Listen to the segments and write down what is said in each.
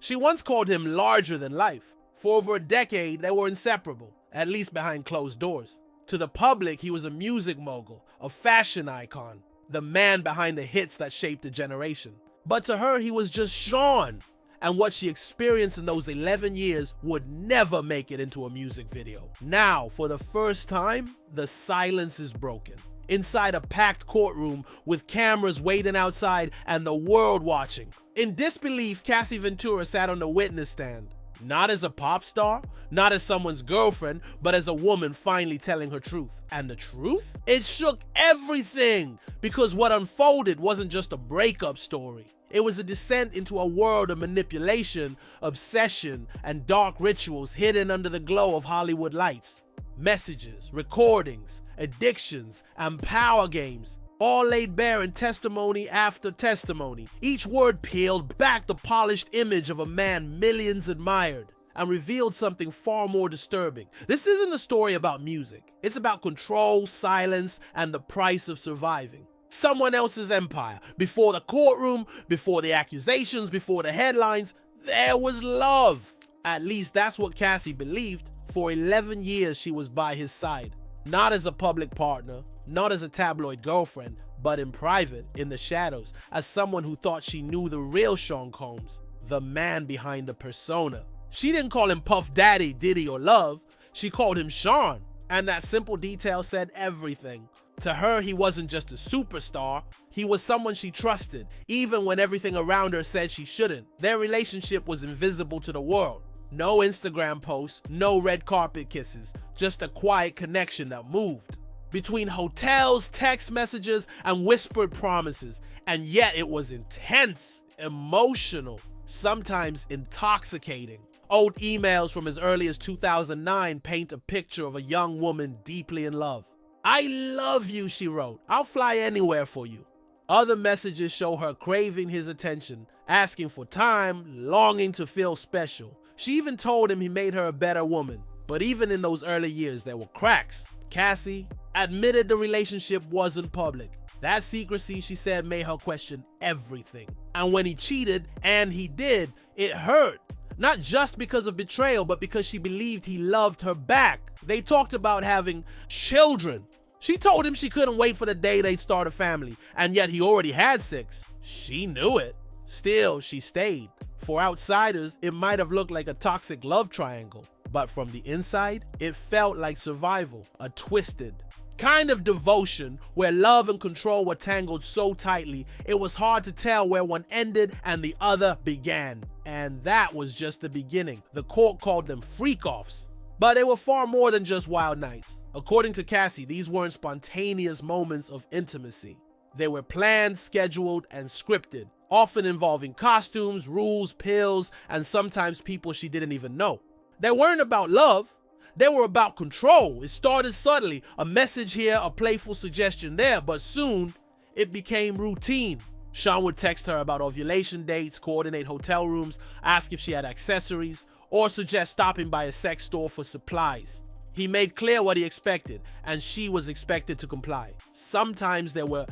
She once called him larger than life. For over a decade, they were inseparable, at least behind closed doors. To the public, he was a music mogul, a fashion icon, the man behind the hits that shaped a generation. But to her, he was just Sean, and what she experienced in those 11 years would never make it into a music video. Now, for the first time, the silence is broken. Inside a packed courtroom with cameras waiting outside and the world watching. In disbelief, Cassie Ventura sat on the witness stand. Not as a pop star, not as someone's girlfriend, but as a woman finally telling her truth. And the truth? It shook everything, because what unfolded wasn't just a breakup story. It was a descent into a world of manipulation, obsession, and dark rituals hidden under the glow of Hollywood lights. Messages, recordings, addictions, and power games, all laid bare in testimony after testimony. Each word peeled back the polished image of a man millions admired and revealed something far more disturbing. This isn't a story about music. It's about control, silence, and the price of surviving someone else's empire. Before the courtroom, before the accusations, before the headlines, there was love. At least that's what Cassie believed. For 11 years, she was by his side. Not as a public partner, not as a tabloid girlfriend, but in private, in the shadows, as someone who thought she knew the real Sean Combs, the man behind the persona. She didn't call him Puff Daddy, Diddy, or Love. She called him Sean, and that simple detail said everything. To her, he wasn't just a superstar, he was someone she trusted, even when everything around her said she shouldn't. Their relationship was invisible to the world. No Instagram posts, no red carpet kisses, just a quiet connection that moved. Between hotels, text messages, and whispered promises. And yet it was intense, emotional, sometimes intoxicating. Old emails from as early as 2009 paint a picture of a young woman deeply in love. "I love you," she wrote. "I'll fly anywhere for you." Other messages show her craving his attention, asking for time, longing to feel special. She even told him he made her a better woman. But even in those early years, there were cracks. Cassie admitted the relationship wasn't public. That secrecy, she said, made her question everything. And when he cheated, and he did, it hurt. Not just because of betrayal, but because she believed he loved her back. They talked about having children. She told him she couldn't wait for the day they'd start a family, and yet he already had 6. She knew it. Still, she stayed. For outsiders, it might have looked like a toxic love triangle, but from the inside, it felt like survival, a twisted kind of devotion where love and control were tangled so tightly, it was hard to tell where one ended and the other began. And that was just the beginning. The court called them freak-offs. But they were far more than just wild nights. According to Cassie, these weren't spontaneous moments of intimacy. They were planned, scheduled, and scripted, often involving costumes, rules, pills, and sometimes people she didn't even know. They weren't about love. They were about control. It started subtly, a message here, a playful suggestion there, but soon it became routine. Sean would text her about ovulation dates, coordinate hotel rooms, ask if she had accessories, or suggest stopping by a sex store for supplies. He made clear what he expected, and she was expected to comply. Sometimes there were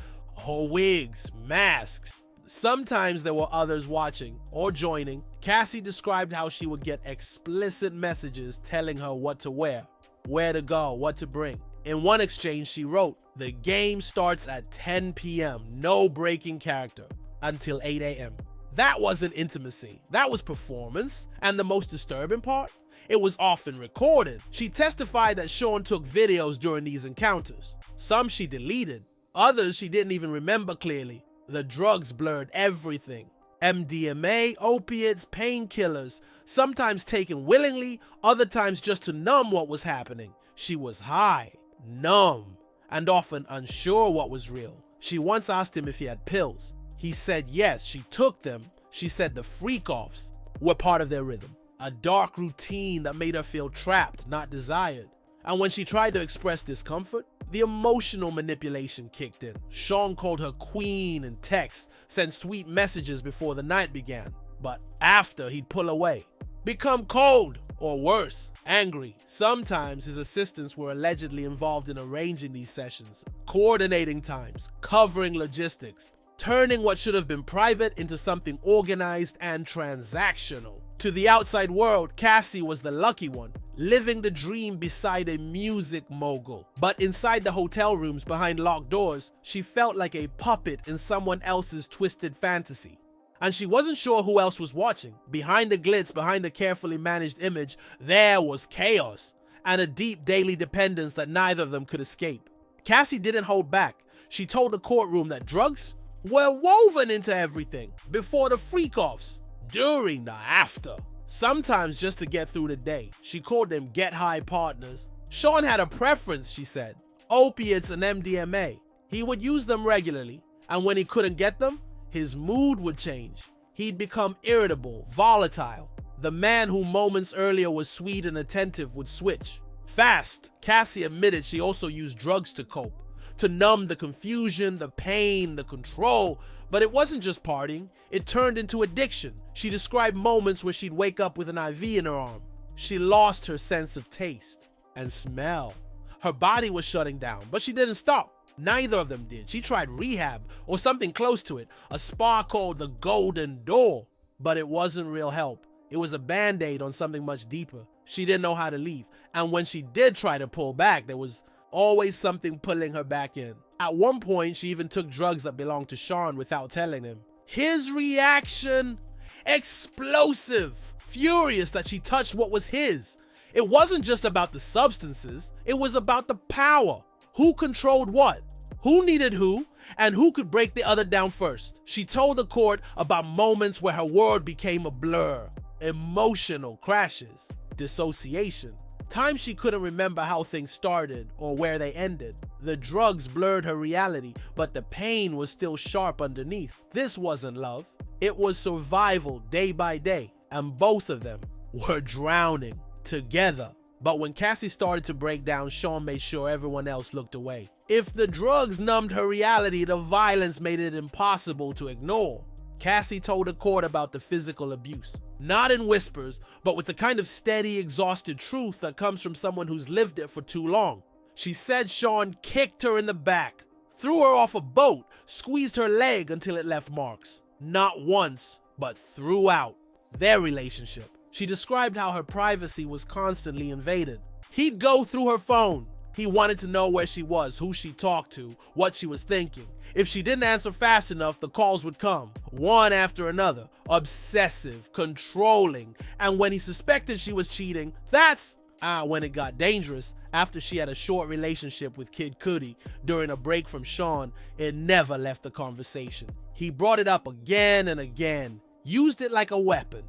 wigs, masks. Sometimes there were others watching or joining. Cassie described how she would get explicit messages telling her what to wear, where to go, what to bring. In one exchange, she wrote, "The game starts at 10 p.m., no breaking character, until 8 a.m. That wasn't intimacy, that was performance. And the most disturbing part? It was often recorded. She testified that Sean took videos during these encounters. Some she deleted, others she didn't even remember clearly. The drugs blurred everything. MDMA, opiates, painkillers, sometimes taken willingly, other times just to numb what was happening. She was high, numb, and often unsure what was real. She once asked him if he had pills. He said yes, she took them. She said the freak-offs were part of their rhythm. A dark routine that made her feel trapped, not desired. And when she tried to express discomfort, the emotional manipulation kicked in. Sean called her queen in text, sent sweet messages before the night began. But after, he'd pull away, become cold, or worse, angry. Sometimes his assistants were allegedly involved in arranging these sessions, coordinating times, covering logistics, turning what should have been private into something organized and transactional. To the outside world, Cassie was the lucky one, living the dream beside a music mogul. But inside the hotel rooms behind locked doors, she felt like a puppet in someone else's twisted fantasy. And she wasn't sure who else was watching. Behind the glitz, behind the carefully managed image, there was chaos and a deep daily dependence that neither of them could escape. Cassie didn't hold back. She told the courtroom that drugs were woven into everything, before the freak-offs, during the after. Sometimes just to get through the day. She called them get-high partners. Sean had a preference, she said. Opiates and MDMA. He would use them regularly, and when he couldn't get them, his mood would change. He'd become irritable, volatile. The man who moments earlier was sweet and attentive would switch. Fast, Cassie admitted she also used drugs to cope, to numb the confusion, the pain, the control. But it wasn't just partying, it turned into addiction. She described moments where she'd wake up with an IV in her arm. She lost her sense of taste and smell. Her body was shutting down, but she didn't stop. Neither of them did. She tried rehab or something close to it, a spa called the Golden Door. But it wasn't real help. It was a band-aid on something much deeper. She didn't know how to leave. And when she did try to pull back, there was always something pulling her back in. At one point, she even took drugs that belonged to Sean without telling him. His reaction? Explosive. Furious that she touched what was his. It wasn't just about the substances. It was about the power. Who controlled what? Who needed who? And who could break the other down first? She told the court about moments where her world became a blur. Emotional crashes. Dissociation. Times she couldn't remember how things started or where they ended. The drugs blurred her reality, but the pain was still sharp underneath. This wasn't love. It was survival day by day, and both of them were drowning together. But when Cassie started to break down, Sean made sure everyone else looked away. If the drugs numbed her reality, the violence made it impossible to ignore. Cassie told the court about the physical abuse. Not in whispers, but with the kind of steady, exhausted truth that comes from someone who's lived it for too long. She said Sean kicked her in the back, threw her off a boat, squeezed her leg until it left marks. Not once, but throughout their relationship. She described how her privacy was constantly invaded. He'd go through her phone. He wanted to know where she was, who she talked to, what she was thinking. If she didn't answer fast enough, the calls would come, one after another, obsessive, controlling. And when he suspected she was cheating, that's when it got dangerous. After she had a short relationship with Kid Cudi during a break from Sean, it never left the conversation. He brought it up again and again, used it like a weapon.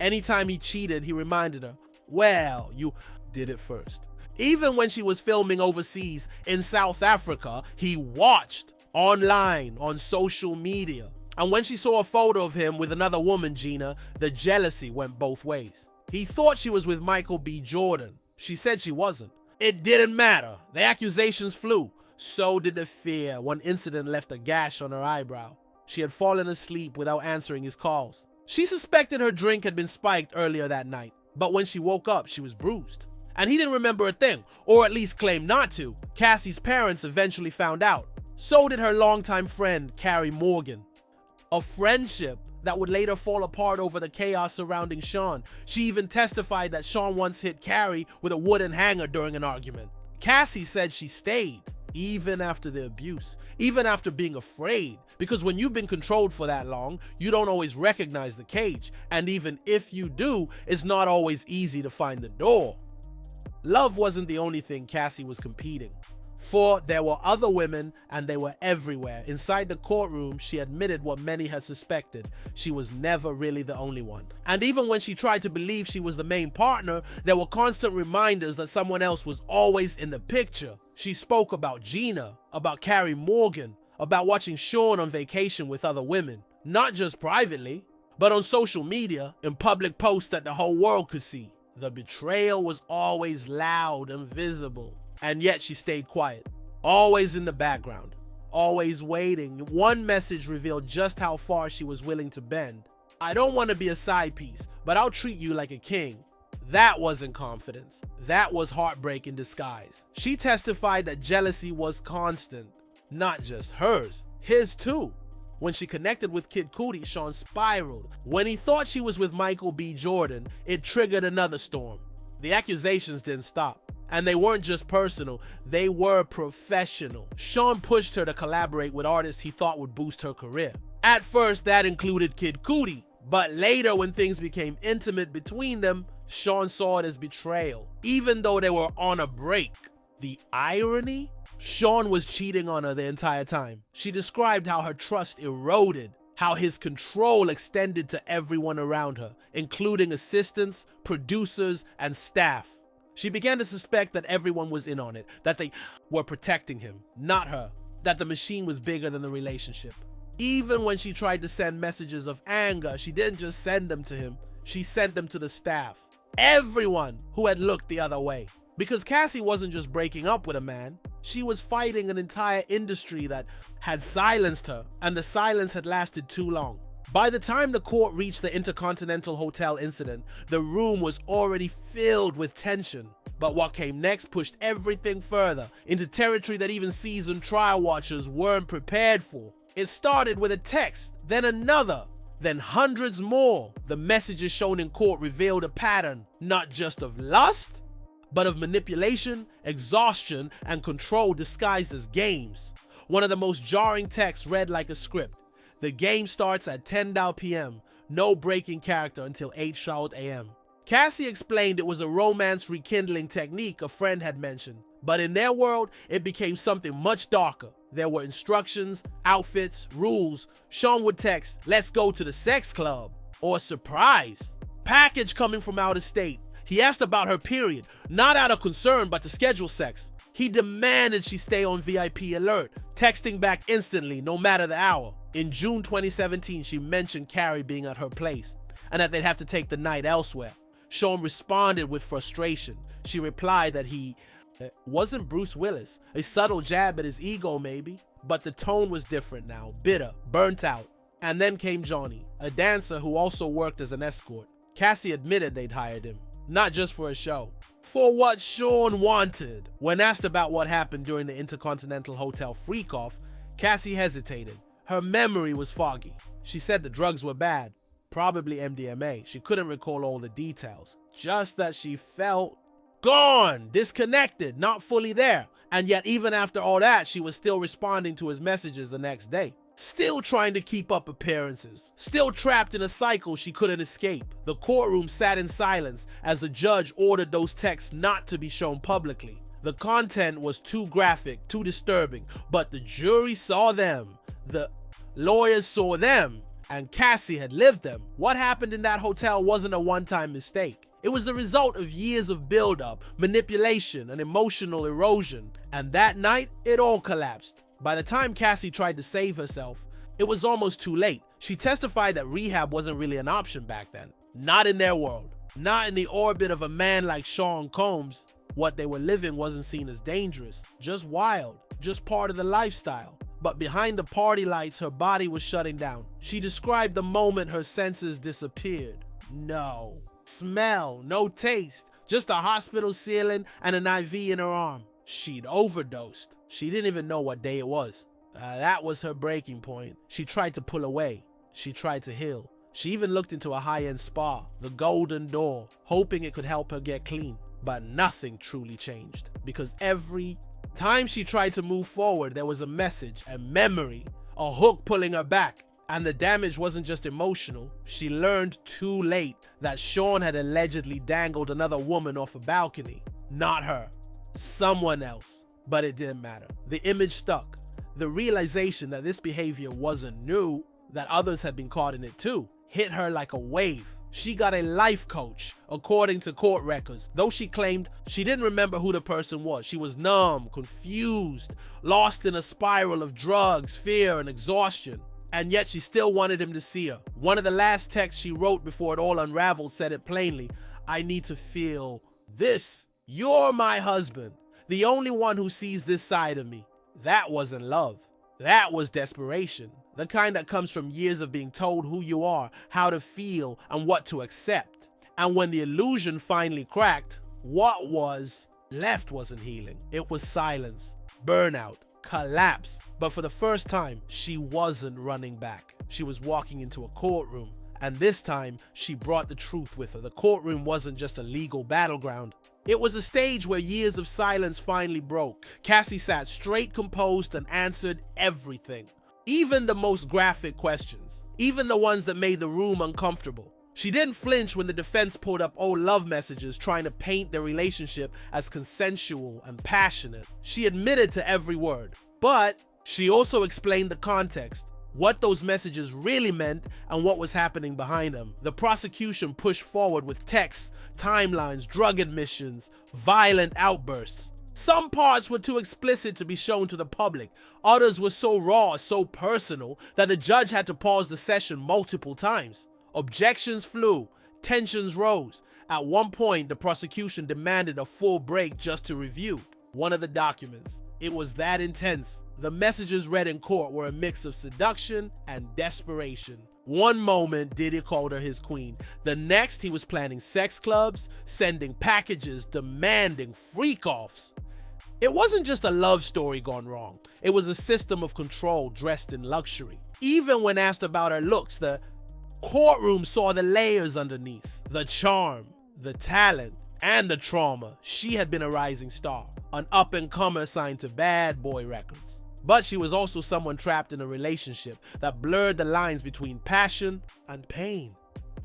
Anytime he cheated, he reminded her, well, you did it first. Even when she was filming overseas in South Africa, he watched online on social media. And when she saw a photo of him with another woman, Gina, the jealousy went both ways. He thought she was with Michael B. Jordan. She said she wasn't. It didn't matter. The accusations flew. So did the fear. One incident left a gash on her eyebrow. She had fallen asleep without answering his calls. She suspected her drink had been spiked earlier that night, but when she woke up, she was bruised. And he didn't remember a thing, or at least claimed not to. Cassie's parents eventually found out. So did her longtime friend, Carrie Morgan. A friendship that would later fall apart over the chaos surrounding Sean. She even testified that Sean once hit Carrie with a wooden hanger during an argument. Cassie said she stayed, even after the abuse, even after being afraid. Because when you've been controlled for that long, you don't always recognize the cage. And even if you do, it's not always easy to find the door. Love wasn't the only thing Cassie was competing for. There were other women, and they were everywhere. Inside the courtroom, she admitted what many had suspected. She was never really the only one. And even when she tried to believe she was the main partner, there were constant reminders that someone else was always in the picture. She spoke about Gina, about Carrie Morgan, about watching Sean on vacation with other women. Not just privately, but on social media, in public posts that the whole world could see. The betrayal was always loud and visible. And yet she stayed quiet, always in the background, always waiting. One message revealed just how far she was willing to bend. I don't want to be a side piece, but I'll treat you like a king. That wasn't confidence. That was heartbreak in disguise. She testified that jealousy was constant, not just hers, his too. When she connected with Kid Cudi, Sean spiraled. When he thought she was with Michael B. Jordan, it triggered another storm. The accusations didn't stop. And they weren't just personal, they were professional. Sean pushed her to collaborate with artists he thought would boost her career. At first, that included Kid Cudi, but later when things became intimate between them, Sean saw it as betrayal, even though they were on a break. The irony? Sean was cheating on her the entire time. She described how her trust eroded, how his control extended to everyone around her, including assistants, producers, and staff. She began to suspect that everyone was in on it, that they were protecting him, not her, that the machine was bigger than the relationship. Even when she tried to send messages of anger, she didn't just send them to him, she sent them to the staff. Everyone who had looked the other way. Because Cassie wasn't just breaking up with a man, she was fighting an entire industry that had silenced her, and the silence had lasted too long. By the time the court reached the Intercontinental Hotel incident, the room was already filled with tension. But what came next pushed everything further into territory that even seasoned trial watchers weren't prepared for. It started with a text, then another, then hundreds more. The messages shown in court revealed a pattern, not just of lust, but of manipulation, exhaustion, and control disguised as games. One of the most jarring texts read like a script. The game starts at 10 p.m., no break in character until 8 sharp a.m. Cassie explained it was a romance rekindling technique a friend had mentioned, but in their world, it became something much darker. There were instructions, outfits, rules. Sean would text, "Let's go to the sex club," or "Surprise, package coming from out of state." He asked about her period, not out of concern, but to schedule sex. He demanded she stay on VIP alert, texting back instantly, no matter the hour. In June 2017, she mentioned Carrie being at her place, and that they'd have to take the night elsewhere. Sean responded with frustration. She replied that he wasn't Bruce Willis, a subtle jab at his ego maybe, but the tone was different now, bitter, burnt out. And then came Johnny, a dancer who also worked as an escort. Cassie admitted they'd hired him, not just for a show, for what Sean wanted. When asked about what happened during the Intercontinental Hotel freak-off, Cassie hesitated. Her memory was foggy. She said the drugs were bad, probably MDMA. She couldn't recall all the details, just that she felt gone, disconnected, not fully there. And yet even after all that, she was still responding to his messages the next day. Still trying to keep up appearances. Still trapped in a cycle she couldn't escape. The courtroom sat in silence as the judge ordered those texts not to be shown publicly. The content was too graphic, too disturbing, but the jury saw them. The lawyers saw them, and Cassie had lived them. What happened in that hotel wasn't a one-time mistake. It was the result of years of build-up, manipulation, and emotional erosion. And that night, it all collapsed. By the time Cassie tried to save herself, it was almost too late. She testified that rehab wasn't really an option back then. Not in their world. Not in the orbit of a man like Sean Combs. What they were living wasn't seen as dangerous, just wild, just part of the lifestyle. But behind the party lights, her body was shutting down. She described the moment her senses disappeared. No smell, no taste, just a hospital ceiling and an IV in her arm. She'd overdosed. She didn't even know what day it was. That was her breaking point. She tried to pull away. She tried to heal. She even looked into a high-end spa, the Golden Door, hoping it could help her get clean. But nothing truly changed, because every time she tried to move forward, there was a message, a memory, a hook pulling her back. And the damage wasn't just emotional. She learned too late that Sean had allegedly dangled another woman off a balcony. Not her. Someone else. But it didn't matter. The image stuck. The realization that this behavior wasn't new, that others had been caught in it too, hit her like a wave. She got a life coach, according to court records. Though she claimed she didn't remember who the person was. She was numb, confused, lost in a spiral of drugs, fear, and exhaustion. And yet she still wanted him to see her. One of the last texts she wrote before it all unraveled said it plainly. "I need to feel this. You're my husband, the only one who sees this side of me." That wasn't love. That was desperation. The kind that comes from years of being told who you are, how to feel, and what to accept. And when the illusion finally cracked, what was left wasn't healing. It was silence, burnout, collapse. But for the first time, she wasn't running back. She was walking into a courtroom, and this time, she brought the truth with her. The courtroom wasn't just a legal battleground. It was a stage where years of silence finally broke. Cassie sat straight, composed, and answered everything. Even the most graphic questions. Even the ones that made the room uncomfortable. She didn't flinch when the defense pulled up old love messages trying to paint their relationship as consensual and passionate. She admitted to every word, but she also explained the context, what those messages really meant and what was happening behind them. The prosecution pushed forward with texts, timelines, drug admissions, violent outbursts. Some parts were too explicit to be shown to the public. Others were so raw, so personal, that the judge had to pause the session multiple times. Objections flew, tensions rose. At one point, the prosecution demanded a full break just to review one of the documents. It was that intense. The messages read in court were a mix of seduction and desperation. One moment, Diddy called her his queen. The next, he was planning sex clubs, sending packages, demanding freak-offs. It wasn't just a love story gone wrong. It was a system of control dressed in luxury. Even when asked about her looks, the courtroom saw the layers underneath. The charm, the talent, and the trauma. She had been a rising star, an up-and-comer signed to Bad Boy Records. But she was also someone trapped in a relationship that blurred the lines between passion and pain.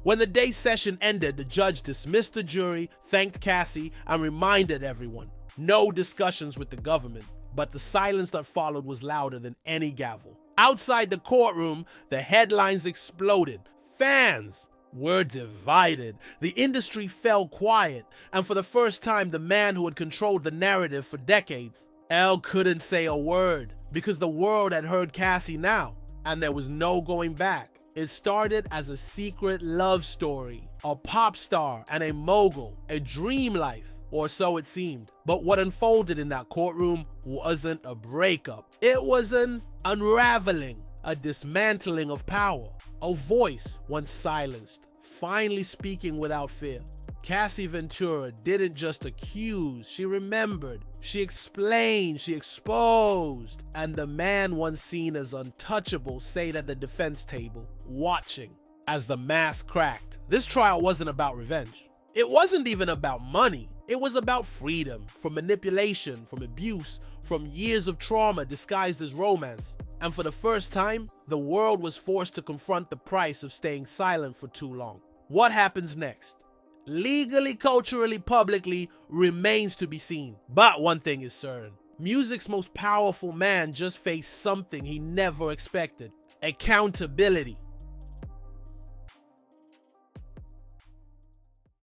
When the day session ended, the judge dismissed the jury, thanked Cassie, and reminded everyone, no discussions with the government. But the silence that followed was louder than any gavel. Outside the courtroom, the headlines exploded. Fans were divided. The industry fell quiet, and for the first time, the man who had controlled the narrative for decades, Elle couldn't say a word because the world had heard Cassie now, and there was no going back. It started as a secret love story, a pop star and a mogul, a dream life, or so it seemed. But what unfolded in that courtroom wasn't a breakup. It was an unraveling, a dismantling of power. A voice once silenced, finally speaking without fear. Cassie Ventura didn't just accuse, she remembered. She explained, she exposed. And the man once seen as untouchable sat at the defense table, watching as the mask cracked. This trial wasn't about revenge. It wasn't even about money. It was about freedom from manipulation, from abuse, from years of trauma disguised as romance. And for the first time, the world was forced to confront the price of staying silent for too long. What happens next? Legally, culturally, publicly, remains to be seen. But one thing is certain. Music's most powerful man just faced something he never expected. Accountability.